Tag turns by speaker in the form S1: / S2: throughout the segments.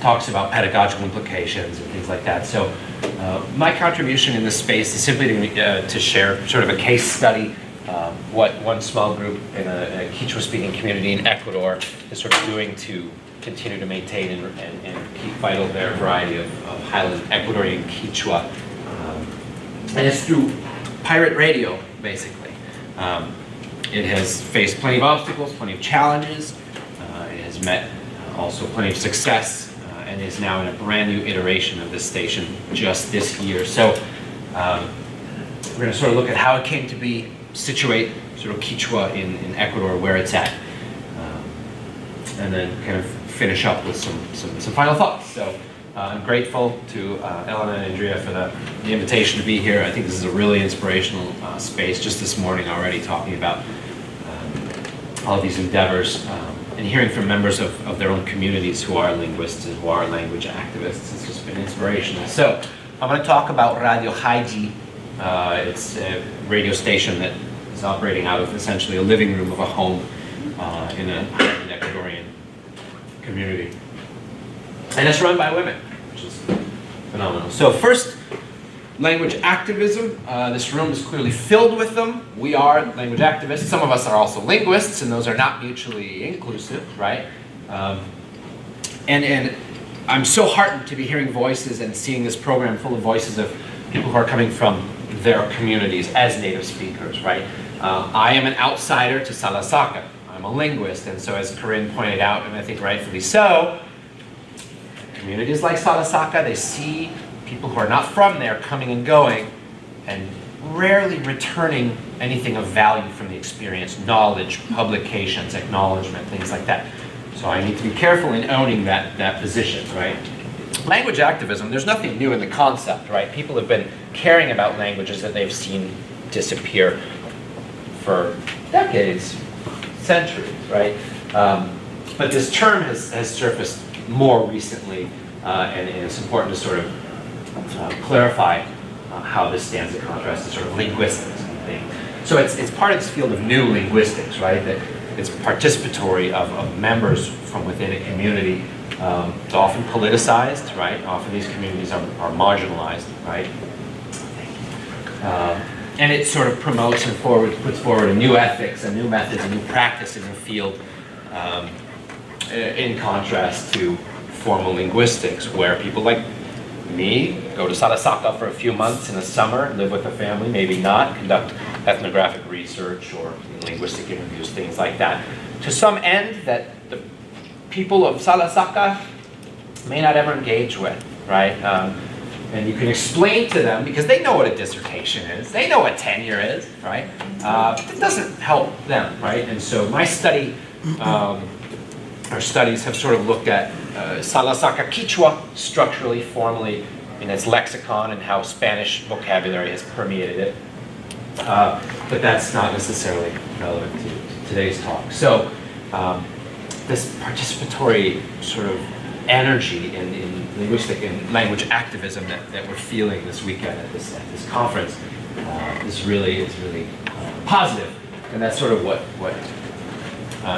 S1: talks about pedagogical implications and things like that. So my contribution in this space is simply to share sort of a case study, what one small group in a Quechua-speaking community in Ecuador is sort of doing to continue to maintain and keep vital their variety of Highland Ecuadorian Quechua. And it's through pirate radio, basically. It has faced plenty of obstacles, plenty of challenges. It has met also plenty of success, and is now in a brand new iteration of this station just this year. So we're going to sort of look at how it came to be, situate sort of Quechua in Ecuador, where it's at, and then kind of finish up with some final thoughts. So I'm grateful to Elena and Andrea for the invitation to be here. I think this is a really inspirational space. Just this morning already talking about all of these endeavors, and hearing from members of their own communities who are linguists and who are language activists. It's just been inspirational. So I'm going to talk about Radio Haiji. It's a radio station that is operating out of essentially a living room of a home in an Ecuadorian community. And it's run by women, which is phenomenal. So first, language activism. This room is clearly filled with them. We are language activists. Some of us are also linguists, and those are not mutually inclusive, right? And I'm so heartened to be hearing voices and seeing this program full of voices of people who are coming from their communities as native speakers, right? I am an outsider to Salasaka. I'm a linguist, and so as Corinne pointed out, and I think rightfully so, communities like Salasaka, they see people who are not from there coming and going, and rarely returning anything of value from the experience, knowledge, publications, acknowledgement, things like that. So I need to be careful in owning that position, right? Language activism, there's nothing new in the concept, right? People have been caring about languages that they've seen disappear for decades, centuries, right? But this term has surfaced more recently, and it's important to sort of clarify how this stands in contrast to sort of linguistics and things. So it's part of this field of new linguistics, right? That it's participatory of members from within a community. It's often politicized, right? Often these communities are marginalized, right? And it sort of promotes and puts forward a new ethics, a new methods, a new practice in the field, in contrast to formal linguistics, where people like me go to Salasaka for a few months in the summer, live with a family, maybe not, conduct ethnographic research or linguistic interviews, things like that, to some end that the people of Salasaka may not ever engage with, right? And you can explain to them, because they know what a dissertation is, they know what tenure is, right? It doesn't help them, right? And so my study, our studies have sort of looked at Salasaka Quechua structurally, formally, in its lexicon and how Spanish vocabulary has permeated it. But that's not necessarily relevant to today's talk. So this participatory sort of energy in linguistic and language activism that we're feeling this weekend at this conference is really positive, and that's sort of what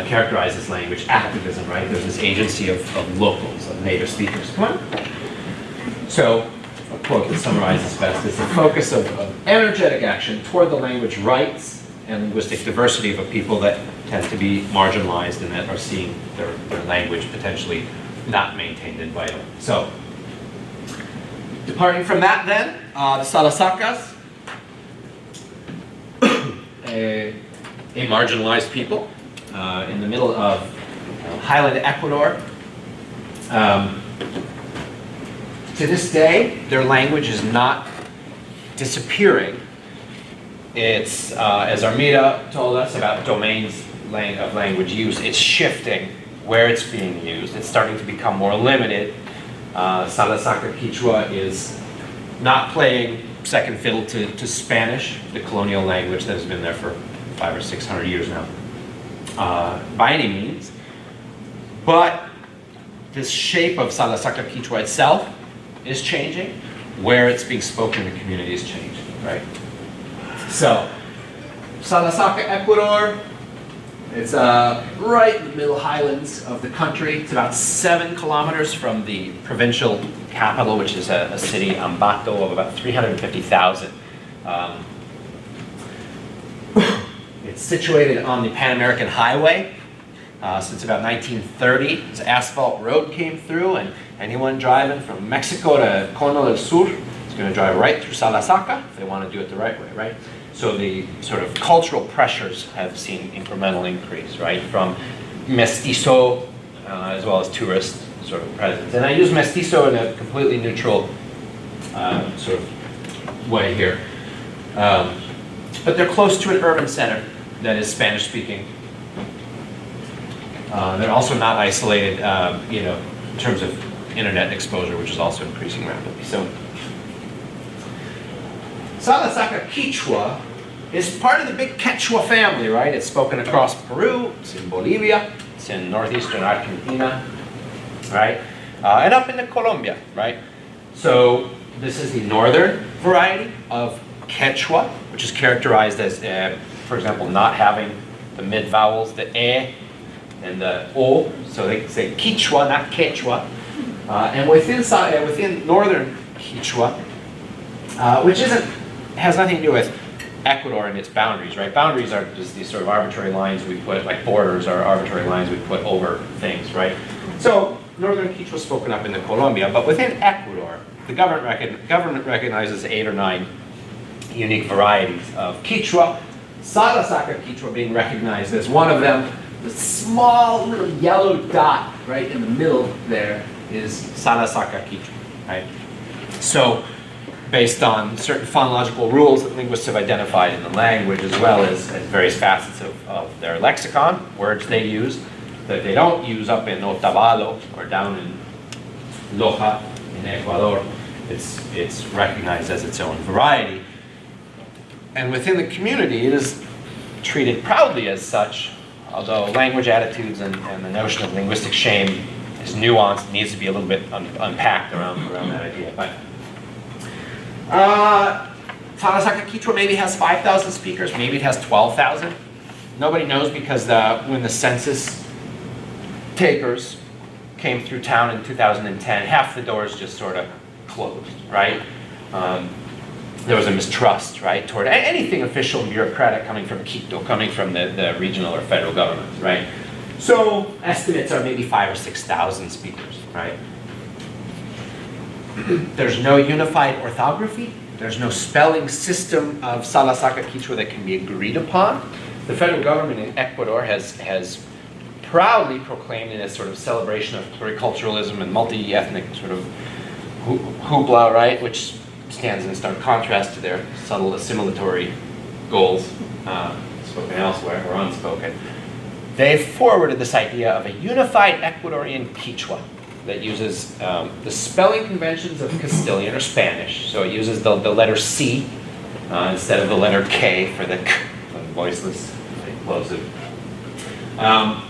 S1: characterizes language activism, right? There's this agency of locals, of native speakers. Come on. So, a quote that summarizes best is the focus of energetic action toward the language rights and linguistic diversity of a people that tend to be marginalized and that are seeing their language potentially not maintained and vital. So, departing from that then, the Salasakas, a marginalized people in the middle of Highland Ecuador. To this day, their language is not disappearing. It's, as Armida told us about domains of language use, it's shifting where it's being used. It's starting to become more limited. Salasaka Quechua is not playing second fiddle to Spanish, the colonial language that has been there for 500 or 600 years now, by any means. But this shape of Salasaka Quechua itself is changing. Where it's being spoken in the community is changing, right? So, Salasaka, Ecuador, It's right in the middle highlands of the country. It's about 7 kilometers from the provincial capital, which is a city, Ambato, of about 350,000. It's situated on the Pan American Highway. Since about 1930, this asphalt road came through, and anyone driving from Mexico to Cono del Sur is going to drive right through Salasaca if they want to do it the right way, right? So the sort of cultural pressures have seen incremental increase, right, from mestizo as well as tourist sort of presence. And I use mestizo in a completely neutral sort of way here. But they're close to an urban center that is Spanish-speaking. They're also not isolated, in terms of internet exposure, which is also increasing rapidly. So, Salasaca Quechua is part of the big Quechua family, right? It's spoken across Peru, it's in Bolivia, it's in northeastern Argentina, right? And up into Colombia, right? So this is the northern variety of Quechua, which is characterized as, for example, not having the mid vowels, the e and the o, so they say Quechua, not Quechua. And within northern Quechua, which has nothing to do with Ecuador and its boundaries, right? Boundaries are just these sort of arbitrary lines we put, like borders are arbitrary lines we put over things, right? So northern Quechua is spoken up into Colombia, but within Ecuador, the government recognizes 8 or 9 unique varieties of Quechua. Salasaca Quechua being recognized as one of them. The small little yellow dot right in the middle there is Salasaca Quechua, right? So, based on certain phonological rules that linguists have identified in the language, as well as various facets of their lexicon, words they use that they don't use up in Otavalo or down in Loja in Ecuador, it's recognized as its own variety. And within the community, it is treated proudly as such, although language attitudes and the notion of linguistic shame is nuanced, needs to be a little bit unpacked around that idea. But Salasaca Quechua maybe has 5,000 speakers, maybe it has 12,000. Nobody knows because when the census takers came through town in 2010, half the doors just sort of closed, right? There was a mistrust, right, toward anything official and bureaucratic coming from Quito, coming from the regional or federal governments, right? So estimates are maybe 5,000 or 6,000 speakers, right? There's no unified orthography. There's no spelling system of Salasaca Quechua that can be agreed upon. The federal government in Ecuador has proudly proclaimed in its sort of celebration of pluriculturalism and multi-ethnic sort of hoopla, right, which stands in stark contrast to their subtle assimilatory goals, spoken elsewhere or unspoken. They've forwarded this idea of a unified Ecuadorian Quechua that uses the spelling conventions of Castilian or Spanish. So it uses the letter C instead of the letter K for the K, the voiceless, plosive. And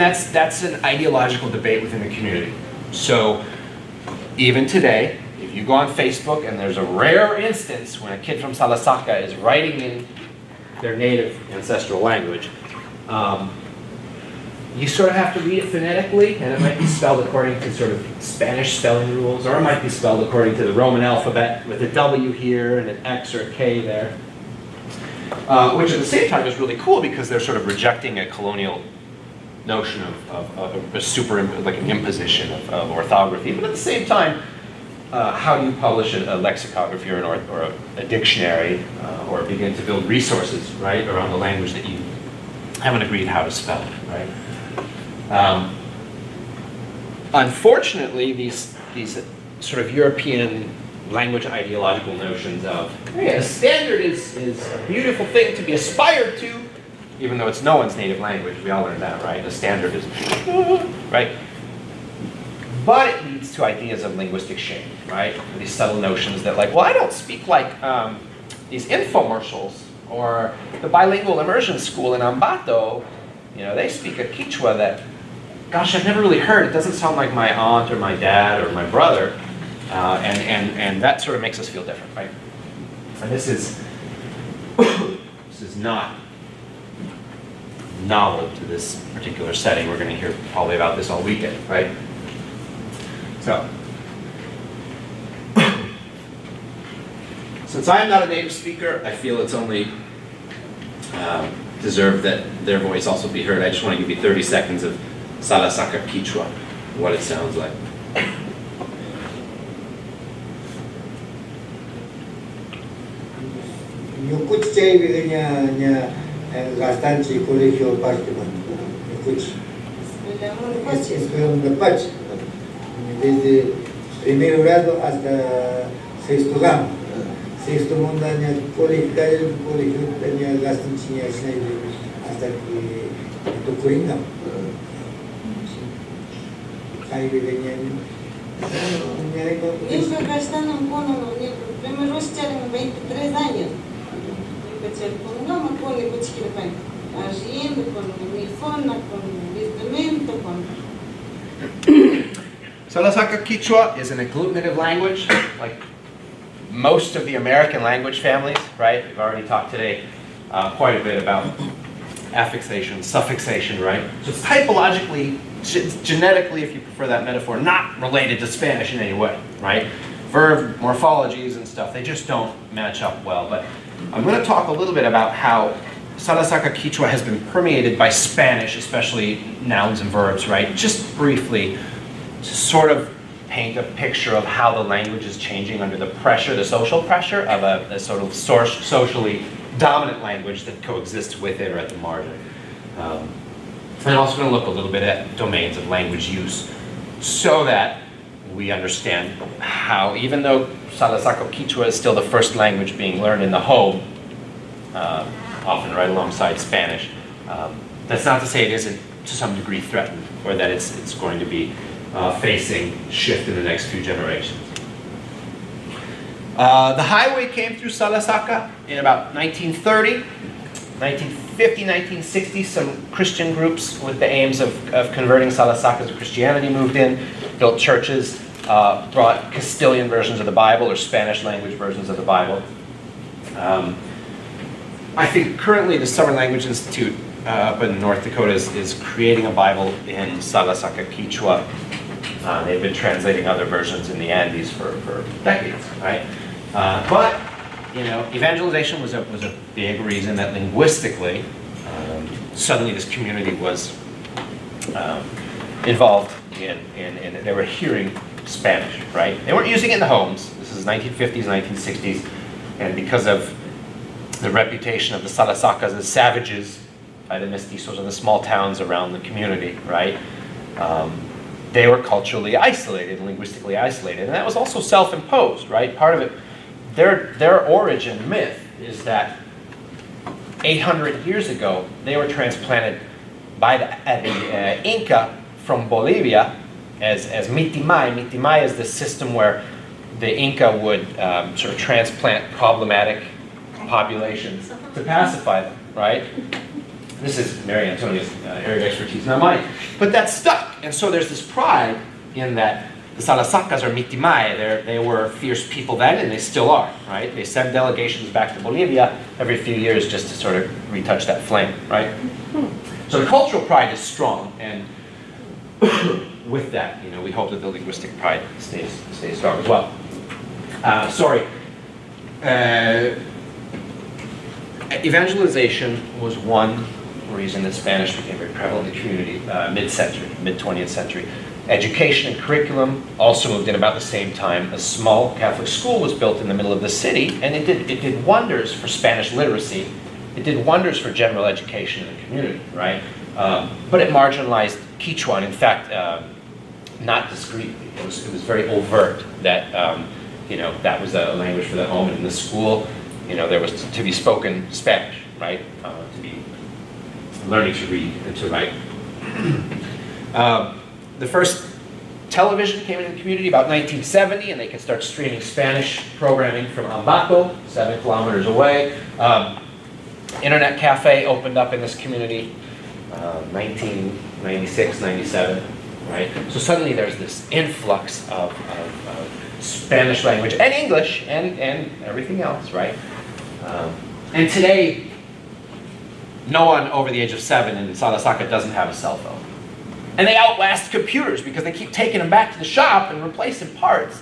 S1: that's an ideological debate within the community. So even today, if you go on Facebook and there's a rare instance when a kid from Salasaca is writing in their native ancestral language, you sort of have to read it phonetically, and it might be spelled according to sort of Spanish spelling rules, or it might be spelled according to the Roman alphabet with a W here and an X or a K there. Which at the same time is really cool because they're sort of rejecting a colonial notion of a super, like an imposition of orthography. But at the same time, how do you publish a lexicography or a dictionary or begin to build resources, right, around the language that you haven't agreed how to spell, right? Unfortunately, these sort of European language ideological notions of, hey, a standard is a beautiful thing to be aspired to, even though it's no one's native language. We all learned that, right? A standard is, right? But it leads to ideas of linguistic shame, right? These subtle notions that, like, well, I don't speak like these infomercials or the bilingual immersion school in Ambato. You know, they speak a Quechua that, gosh, I've never really heard. It doesn't sound like my aunt or my dad or my brother. And that sort of makes us feel different, right? And this is not novel to this particular setting. We're going to hear probably about this all weekend, right? So, since I'm not a native speaker, I feel it's only deserved that their voice also be heard. I just want to give you 30 seconds of Salasaka Quichua, what it sounds like.
S2: Eu curti cei vinha bastante colegio parte eu curti. Escolhemos de parte, desde primeiro grado hasta sexto grado. Sexto mundo tinha colegio tinha bastante hasta que Tucuringa. Aí vinha
S3: Nunca gastaram um pono no livro. Primeiro tinham 23 anos. Nunca uma pono que tinha bem. Agindo com uniforme, com vestimento, com.
S1: Salasaka Quichua is an agglutinative language, like most of the American language families, right? We've already talked today quite a bit about affixation, suffixation, right? So it's typologically, genetically, if you prefer that metaphor, not related to Spanish in any way, right? Verb morphologies and stuff, they just don't match up well. But I'm going to talk a little bit about how Salasaka Quichua has been permeated by Spanish, especially nouns and verbs, right? Just briefly, to sort of paint a picture of how the language is changing under the pressure, the social pressure of a sort of socially dominant language that coexists with it or at the margin. And I'm also going to look a little bit at domains of language use so that we understand how, even though Salasaka Quichua is still the first language being learned in the home, often right alongside Spanish, that's not to say it isn't to some degree threatened or that it's going to be facing shift in the next few generations. The highway came through Salasaka in about 1930. 1950, 1960, some Christian groups with the aims of converting Salasaka to Christianity moved in, built churches, brought Castilian versions of the Bible or Spanish language versions of the Bible. I think currently the Summer Language Institute up in North Dakota is creating a Bible in Salasaka Quichua. They've been translating other versions in the Andes for decades, right? But you know, evangelization was a big reason that linguistically, suddenly this community was involved in they were hearing Spanish, right? They weren't using it in the homes. This is 1950s, 1960s, and because of the reputation of the Salasakas as savages by the mestizos in the small towns around the community, right? They were culturally isolated, linguistically isolated, and that was also self-imposed, right? Part of it, their origin myth is that 800 years ago, they were transplanted by the Inca from Bolivia as Mitimay. Mitimay is the system where the Inca would sort of transplant problematic populations to pacify them, right? This is Mary Antonia's area of expertise, not mine. But that stuck, and so there's this pride in that the Salasakas are Mitimay. They were fierce people then, and they still are, right? They send delegations back to Bolivia every few years just to sort of retouch that flame, right? So the cultural pride is strong, and with that, you know, we hope that the linguistic pride stays strong as well. Evangelization was one reason that Spanish became very prevalent in the community mid-century, mid-20th century. Education and curriculum also moved in about the same time. A small Catholic school was built in the middle of the city, and it did wonders for Spanish literacy. It did wonders for general education in the community, right? But it marginalized Quechua, and in fact, not discreetly. It was very overt that you know, that was a language for the home, and in the school, you know, there was to be spoken Spanish, right? To be learning to read and to write. The first television came into the community about 1970, and they could start streaming Spanish programming from Ambato, 7 kilometers away. Internet cafe opened up in this community 1996, 97, right? So suddenly there's this influx of Spanish language and English and everything else, right? And today, no one over the age of 7 in Salasaka doesn't have a cell phone. And they outlast computers because they keep taking them back to the shop and replacing parts.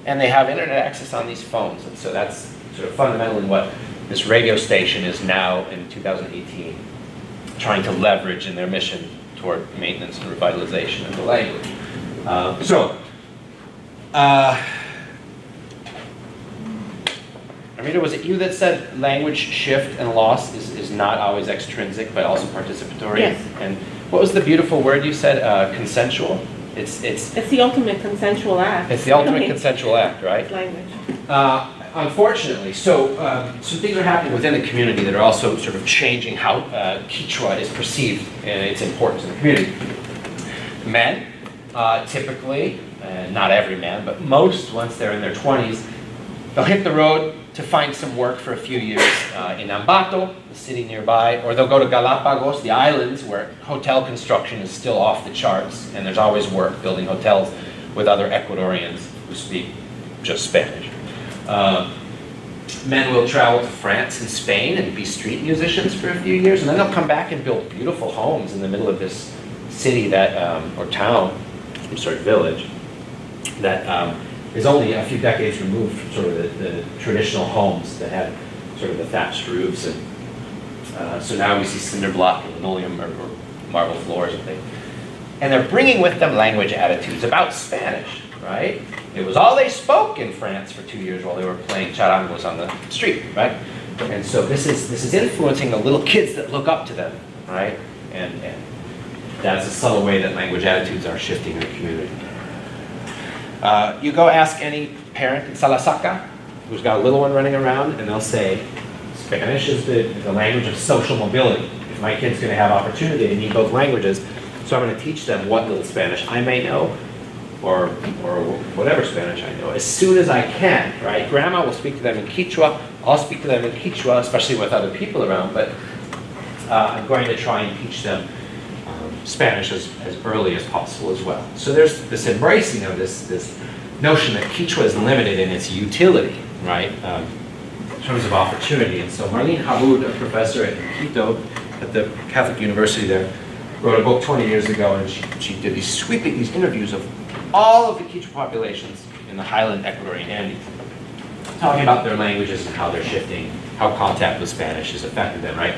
S1: And they have internet access on these phones. And so that's sort of fundamentally what this radio station is now in 2018 trying to leverage in their mission toward maintenance and revitalization of the language. Amrita, was it you that said language shift and loss is not always extrinsic, but also participatory?
S4: Yes.
S1: And what was the beautiful word you said? Consensual? It's
S4: the ultimate consensual act.
S1: It's the ultimate consensual act, right?
S4: Language.
S1: Unfortunately, so some things are happening within the community that are also sort of changing how Quechua is perceived and its importance in the community. Men, typically, not every man, but most, once they're in their 20s, they'll hit the road to find some work for a few years in Ambato, the city nearby, or they'll go to Galapagos, the islands, where hotel construction is still off the charts, and there's always work building hotels with other Ecuadorians who speak just Spanish. Men will travel to France and Spain and be street musicians for a few years, and then they'll come back and build beautiful homes in the middle of this city that, or town, I'm sorry, village, that is only a few decades removed from sort of the traditional homes that had sort of the thatched roofs. And so now we see cinder block and linoleum or marble floors and things. And they're bringing with them language attitudes about Spanish, right? It was all they spoke in France for 2 years while they were playing charangos on the street, right? And so this is influencing the little kids that look up to them, right? And that's a subtle way that language attitudes are shifting in the community. You go ask any parent in Salasaka who's got a little one running around, and they'll say, Spanish is the language of social mobility. If my kid's going to have opportunity, they need both languages, so I'm going to teach them what little Spanish I may know, or whatever Spanish I know, as soon as I can, right? Grandma will speak to them in Quechua, I'll speak to them in Quechua, especially with other people around, but I'm going to try and teach them Spanish as early as possible as well. So there's this embracing of this notion that Quechua is limited in its utility, right, in terms of opportunity. And so Marlene Haboud, a professor at Quito at the Catholic University there, wrote a book 20 years ago, and she did these interviews of all of the Quechua populations in the highland Ecuadorian Andes, talking about their languages and how they're shifting, how contact with Spanish has affected them, right?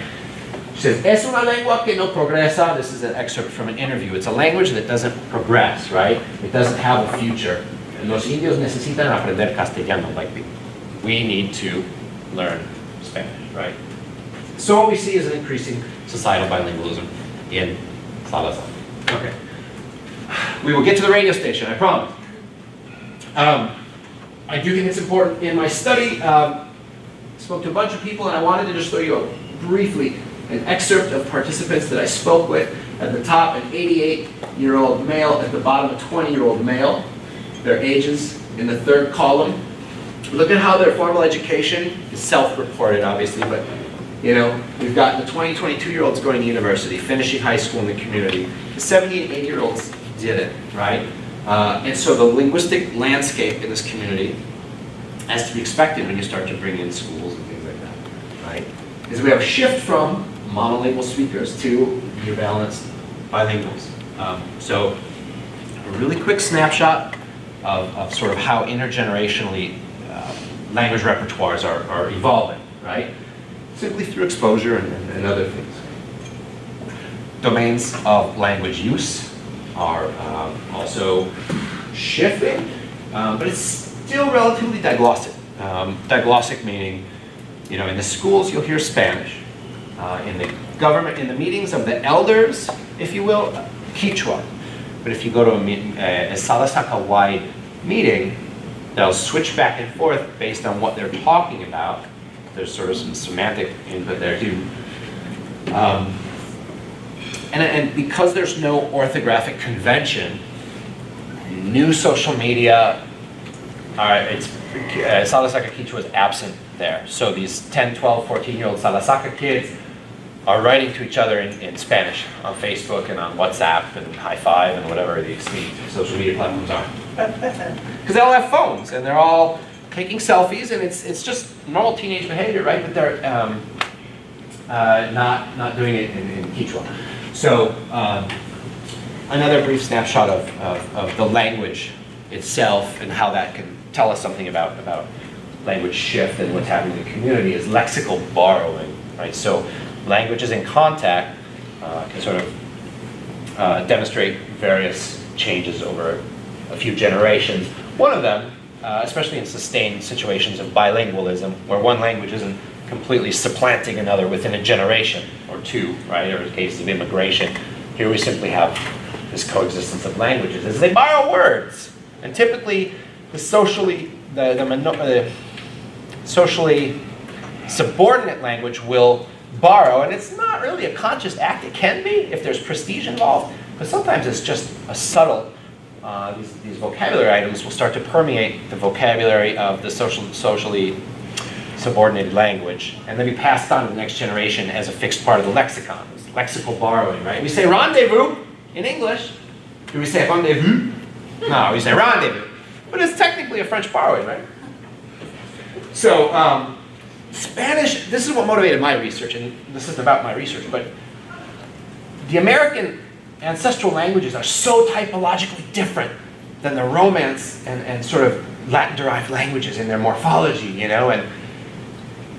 S1: She says, es una lengua que no progresa. This is an excerpt from an interview. It's a language that doesn't progress, right? It doesn't have a future. Los indios necesitan aprender castellano. Like, we need to learn Spanish, right? So what we see is an increasing societal bilingualism in Salazar. Okay. We will get to the radio station, I promise. I do think it's important in my study. I spoke to a bunch of people, and I wanted to just show you briefly an excerpt of participants that I spoke with. At the top, an 88-year-old male. At the bottom, a 20-year-old male. Their ages in the third column. Look at how their formal education is self-reported, obviously, but you know, we've got the 20, 22-year-olds going to university, finishing high school in the community. The 70 and 80-year-olds didn't, right? And so the linguistic landscape in this community, as to be expected when you start to bring in schools and things like that, right, is we have a shift from monolingual speakers to near-balanced bilinguals. So a really quick snapshot of sort of how intergenerationally language repertoires are evolving, right? Simply through exposure and other things. Domains of language use are also shifting, but it's still relatively diglossic. Diglossic meaning, you know, in the schools you'll hear Spanish. In the government, in the meetings of the elders, if you will, Quechua. But if you go to a Salasaka-wide meeting, they'll switch back and forth based on what they're talking about. There's sort of some semantic input there too. And because there's no orthographic convention, new social media, Salasaka Quechua is absent there. So these 10, 12, 14-year-old Salasaka kids are writing to each other in Spanish on Facebook and on WhatsApp and High Five and whatever the social media platforms are. Because they all have phones and they're all taking selfies, and it's just normal teenage behavior, right? But they're not doing it in Quechua. So another brief snapshot of the language itself and how that can tell us something about language shift and what's happening in the community is lexical borrowing, right? So languages in contact can sort of demonstrate various changes over a few generations. One of them, especially in sustained situations of bilingualism, where one language isn't completely supplanting another within a generation or two, right? Or in cases of immigration, here we simply have this coexistence of languages, is they borrow words. And typically, the socially subordinate language will borrow, and it's not really a conscious act. It can be if there's prestige involved, but sometimes it's just a subtle. These vocabulary items will start to permeate the vocabulary of the socially subordinated language, and then be passed on to the next generation as a fixed part of the lexicon. It's lexical borrowing, right? We say rendezvous in English. Do we say rendezvous? No, we say rendezvous. But it's technically a French borrowing, right? So Spanish, this is what motivated my research, and this isn't about my research, but the American ancestral languages are so typologically different than the Romance and sort of Latin-derived languages in their morphology, you know? And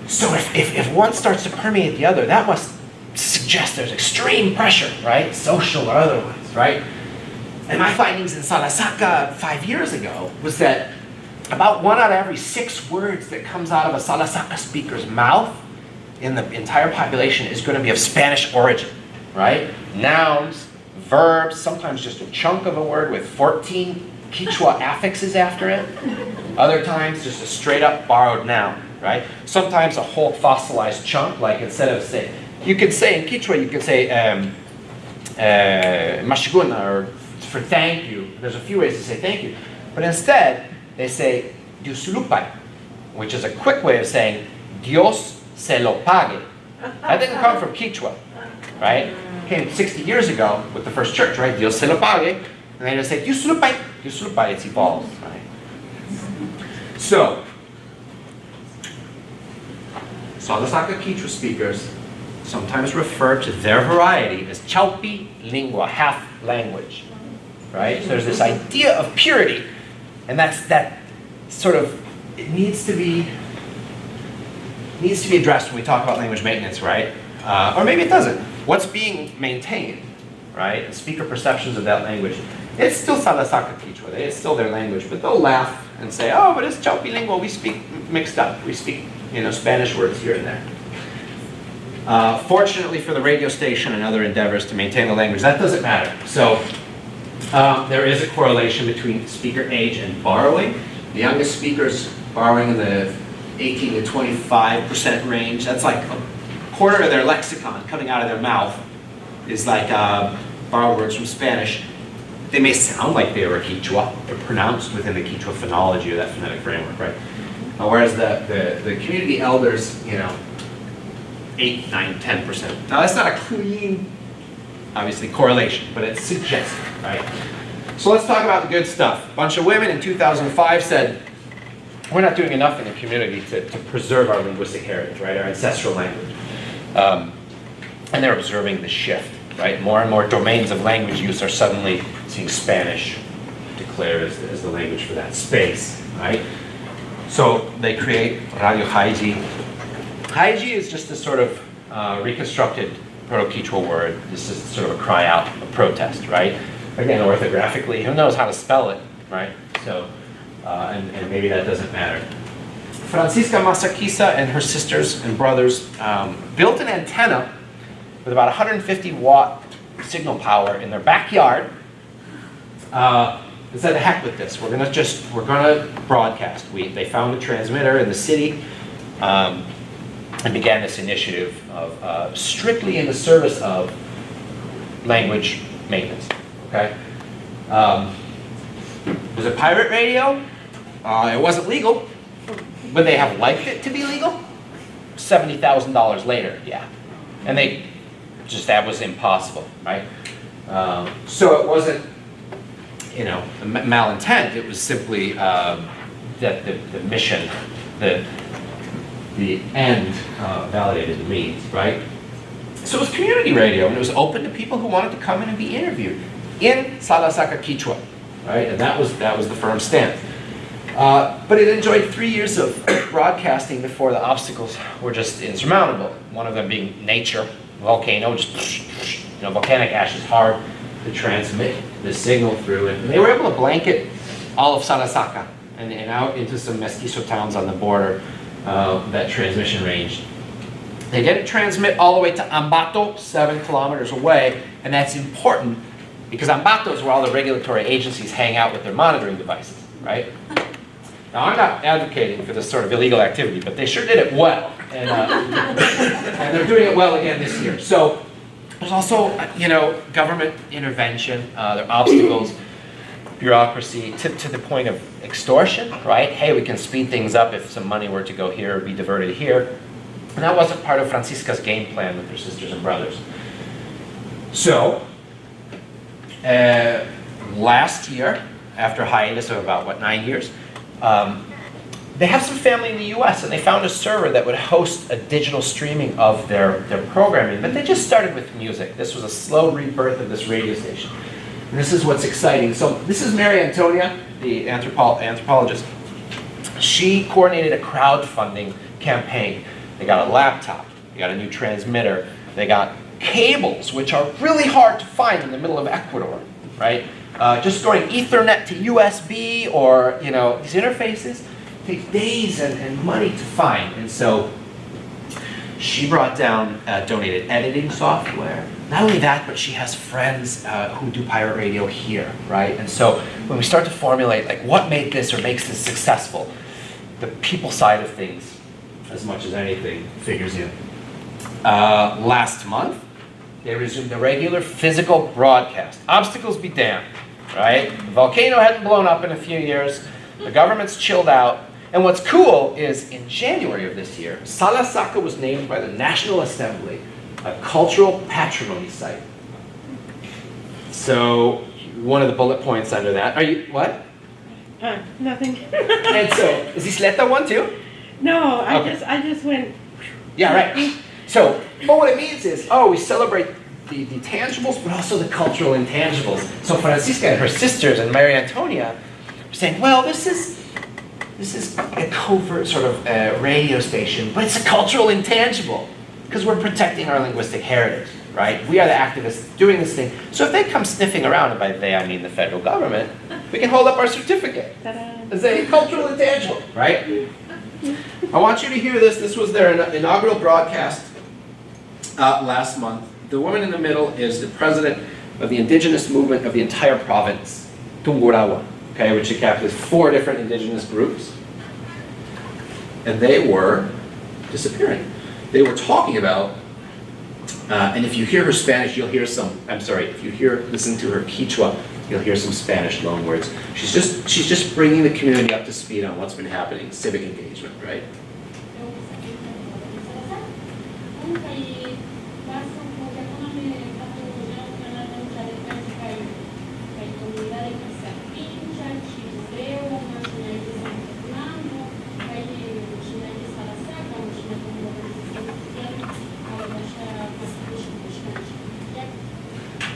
S1: so if one starts to permeate the other, that must suggest there's extreme pressure, right? Social or otherwise, right? And my findings in Salasaka 5 years ago was that about 1 out of every 6 words that comes out of a Salasaka speaker's mouth in the entire population is going to be of Spanish origin, right? Nouns, verbs, sometimes just a chunk of a word with 14 Quechua affixes after it. Other times, just a straight up borrowed noun, right? Sometimes a whole fossilized chunk, like instead of say, you could say in Quechua, you could say mashiguna, or for thank you. There's a few ways to say thank you. But instead, they say Diusulupay, which is a quick way of saying Dios se lo pague. That didn't come from Quechua, right? It came 60 years ago with the first church, right? Dios se lo pague. And they just say Diusulupay. Diusulupay, it's evolved, right? So, Salasaka Quechua speakers sometimes refer to their variety as Chaupi lingua, half language, right? So there's this idea of purity, and that sort of, it needs to be addressed when we talk about language maintenance, right? Or maybe it doesn't. What's being maintained, right? And speaker perceptions of that language. It's still Salasaka Quechua, it's still their language, but they'll laugh and say, oh, but it's Chaupi lingua, we speak mixed up. We speak, Spanish words here and there. Fortunately for the radio station and other endeavors to maintain the language, that doesn't matter. So there is a correlation between speaker age and borrowing. The youngest speakers borrowing in the 18 to 25% range. That's like a quarter of their lexicon coming out of their mouth is like borrowed words from Spanish. They may sound like they are Quechua. They're pronounced within the Quechua phonology or that phonetic framework, right? Whereas the community elders, 8, 9, 10%. Now that's not a clean, obviously, correlation, but it's suggestive, right? So let's talk about the good stuff. A bunch of women in 2005 said, we're not doing enough in the community to preserve our linguistic heritage, right? Our ancestral language. And they're observing the shift, right? More and more domains of language use are suddenly seeing Spanish declared as the language for that space, right? So they create Radio Haiji. Haiji is just this sort of reconstructed Proto-Quechua word. This is sort of a cry out, a protest, right? Again, orthographically, who knows how to spell it, right? So, and maybe that doesn't matter. Francisca Masakisa and her sisters and brothers built an antenna with about 150 watt signal power in their backyard. They said, the heck with this. We're gonna broadcast. They found a transmitter in the city and began this initiative of strictly in the service of language maintenance. Okay. Was it pirate radio? It wasn't legal. Would they have liked it to be legal? $70,000 later, yeah. And that was impossible, right? So it wasn't, malintent. It was simply that the mission, the end validated the means, right? So it was community radio, and it was open to people who wanted to come in and be interviewed in Salasaca Quichua, right? And that was the firm stance. But it enjoyed 3 years of broadcasting before the obstacles were just insurmountable. One of them being nature, volcano, just volcanic ash is hard to transmit the signal through, and they were able to blanket all of Salasaca and out into some mestizo towns on the border, that transmission range. They didn't transmit all the way to Ambato, 7 kilometers away, and that's important because Ambato is where all the regulatory agencies hang out with their monitoring devices, right? Now, I'm not advocating for this sort of illegal activity, but they sure did it well, and they're doing it well again this year. So there's also, government intervention, there are obstacles, bureaucracy, to the point of extortion, right? Hey, we can speed things up if some money were to go here or be diverted here. And that wasn't part of Francisca's game plan with her sisters and brothers. So, last year, after a hiatus of about, 9 years, they have some family in the US, and they found a server that would host a digital streaming of their programming. But they just started with music. This was a slow rebirth of this radio station. And this is what's exciting. So this is Mary Antonia, the anthropologist. She coordinated a crowdfunding campaign. They got a laptop, they got a new transmitter, they got cables, which are really hard to find in the middle of Ecuador, right? Just going Ethernet to USB or, these interfaces take days and money to find. And so she brought down donated editing software. Not only that, but she has friends who do pirate radio here, right? And so when we start to formulate, like, what made this or makes this successful, the people side of things, as much as anything, figures in. Last month, they resumed the regular physical broadcast. Obstacles be damned, right? The volcano hadn't blown up in a few years. The government's chilled out. And what's cool is, in January of this year, Salasaca was named by the National Assembly a cultural patrimony site. So, one of the bullet points under that, what?
S4: Nothing.
S1: And so, is Isleta one too?
S4: No,
S1: Okay.
S4: I just went.
S1: Yeah, right. So, but what it means is, we celebrate the tangibles, but also the cultural intangibles. So Francisca and her sisters and Maria Antonia were saying, well, this is a covert sort of radio station, but it's a cultural intangible because we're protecting our linguistic heritage, right? We are the activists doing this thing. So if they come sniffing around, and by they I mean the federal government, we can hold up our certificate as a cultural intangible, right? I want you to hear this. This was their inaugural broadcast last month. The woman in the middle is the president of the indigenous movement of the entire province, Tungurahua, okay, which encapsulates 4 different indigenous groups. And they were disappearing. They were talking about, and if you hear her Spanish, you'll hear if you listen to her Quechua, you'll hear some Spanish loanwords. She's just bringing the community up to speed on what's been happening, civic engagement, right?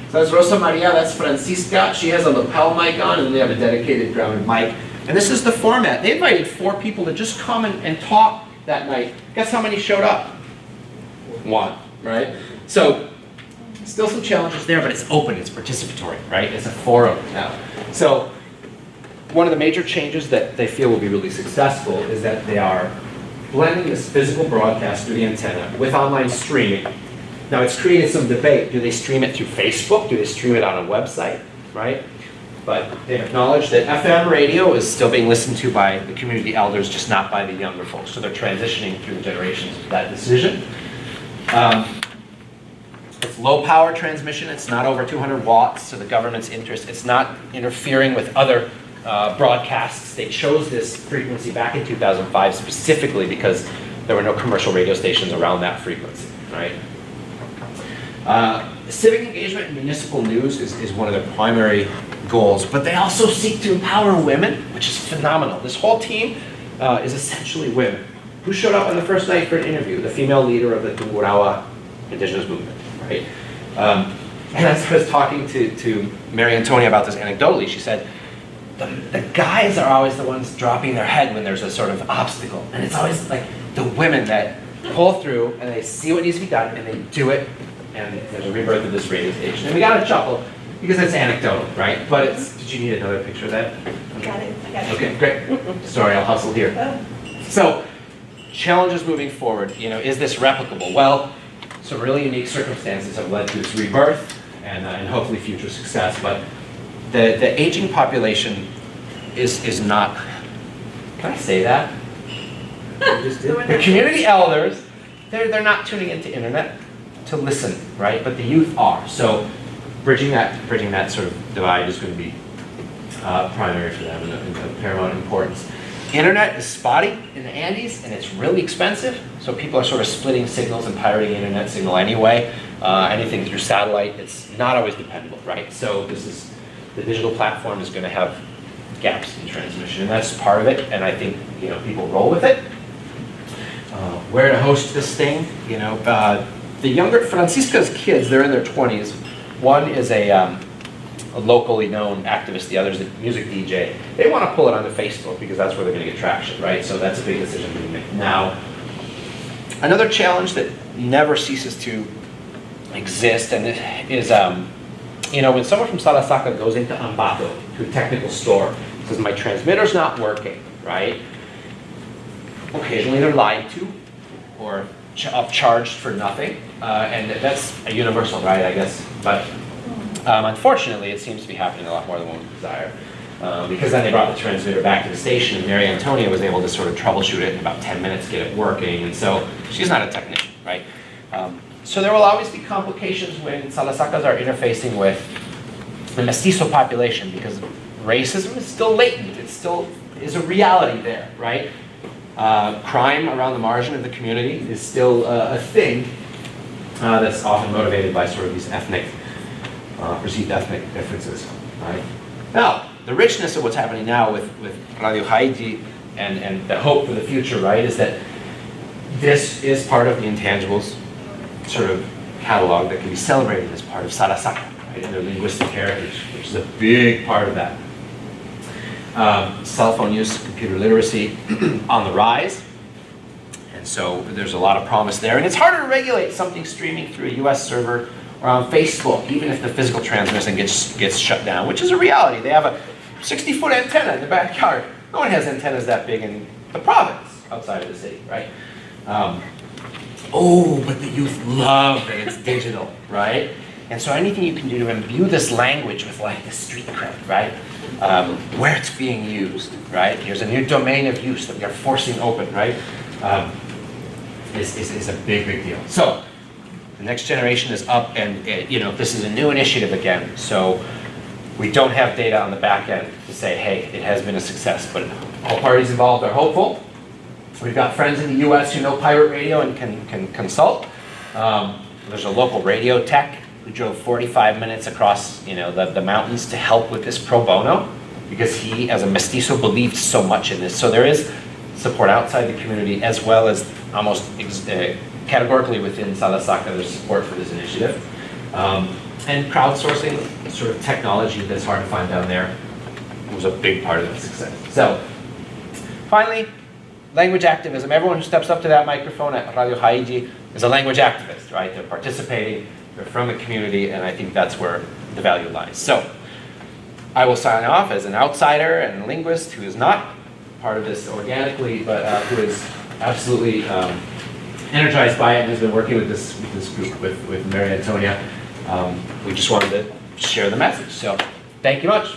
S1: So that's Rosa Maria, that's Francisca. She has a lapel mic on, and they have a dedicated grounded mic. And this is the format. They invited 4 people to just come and talk that night. Guess how many showed up? 1, right? So, still some challenges there, but it's open, it's participatory, right? It's a forum now. So, one of the major changes that they feel will be really successful is that they are blending this physical broadcast through the antenna with online streaming. Now, it's created some debate. Do they stream it through Facebook? Do they stream it on a website, right? But they've acknowledged that FM radio is still being listened to by the community elders, just not by the younger folks. So they're transitioning through the generations of that decision. It's low power transmission. It's not over 200 watts, so the government's interest. It's not interfering with other broadcasts. They chose this frequency back in 2005 specifically because there were no commercial radio stations around that frequency, right? Civic engagement in municipal news is one of their primary goals, but they also seek to empower women, which is phenomenal. This whole team is essentially women. Who showed up on the first night for an interview? The female leader of the Tungurahua indigenous movement, right? And as I was talking to Mary Antonia about this anecdotally, she said, the guys are always the ones dropping their head when there's a sort of obstacle. And it's always like the women that pull through and they see what needs to be done and they do it, and there's a rebirth of this radio station. And we got a chuckle because it's anecdotal, right? But it's, did you need another picture of that?
S4: Got it. I got it.
S1: Okay, great. Sorry, I'll hustle here. So, challenges moving forward, is this replicable? Well, some really unique circumstances have led to its rebirth and hopefully future success, but the aging population is not, can I say that? The community elders, they're not tuning into internet to listen, right? But the youth are. So bridging that sort of divide is going to be primary for them and of paramount importance. Internet is spotty in the Andes, and it's really expensive, so people are sort of splitting signals and pirating internet signal anyway. Anything through satellite, it's not always dependable, right? So the digital platform is going to have gaps in transmission, and that's part of it, and I think people roll with it. Where to host this thing, the younger, Francisca's kids, they're in their 20s. One is a locally known activist, the other is a music DJ. They want to pull it onto Facebook because that's where they're going to get traction, right? So that's a big decision to be made. Now, another challenge that never ceases to exist and is, when someone from Salasaca goes into Ambato, to a technical store, says, my transmitter's not working, right? Occasionally they're lied to or upcharged for nothing, and that's a universal right, I guess, but unfortunately it seems to be happening a lot more than one would desire, because then they brought the transmitter back to the station and Mary Antonia was able to sort of troubleshoot it in about 10 minutes, get it working, and so she's not a technician, right? So there will always be complications when Salasacas are interfacing with the mestizo population because racism is still latent, it still is a reality there, right? Crime around the margin of the community is still a thing that's often motivated by sort of these perceived ethnic differences, right? Now, the richness of what's happening now with Radio Haiti and the hope for the future, right, is that this is part of the intangibles sort of catalog that can be celebrated as part of Salasaca, right, and their linguistic heritage, which is a big part of that. Cell phone use, computer literacy on the rise, and so there's a lot of promise there. And it's harder to regulate something streaming through a US server or on Facebook, even if the physical transmission gets shut down, which is a reality. They have a 60-foot antenna in the backyard. No one has antennas that big in the province outside of the city, right? But the youth love that it's digital, right? And so anything you can do to imbue this language with like the street cred, right? Where it's being used, right? Here's a new domain of use that we are forcing open, right? Is a big, big deal. So the next generation is up, and this is a new initiative again. So we don't have data on the back end to say, hey, it has been a success, but all parties involved are hopeful. We've got friends in the U.S. who know pirate radio and can consult. There's a local radio tech who drove 45 minutes across the mountains to help with this pro bono because he, as a mestizo, believed so much in this. So there is support outside the community as well as almost categorically within Salasaca, there's support for this initiative. And crowdsourcing sort of technology that's hard to find down there was a big part of the success. So finally, language activism. Everyone who steps up to that microphone at Radio Haiti is a language activist, right? They're participating, they're from the community, and I think that's where the value lies. So I will sign off as an outsider and a linguist who is not part of this organically, but who is absolutely energized by it and has been working with this group, with Mary Antonia. We just wanted to share the message. So thank you much.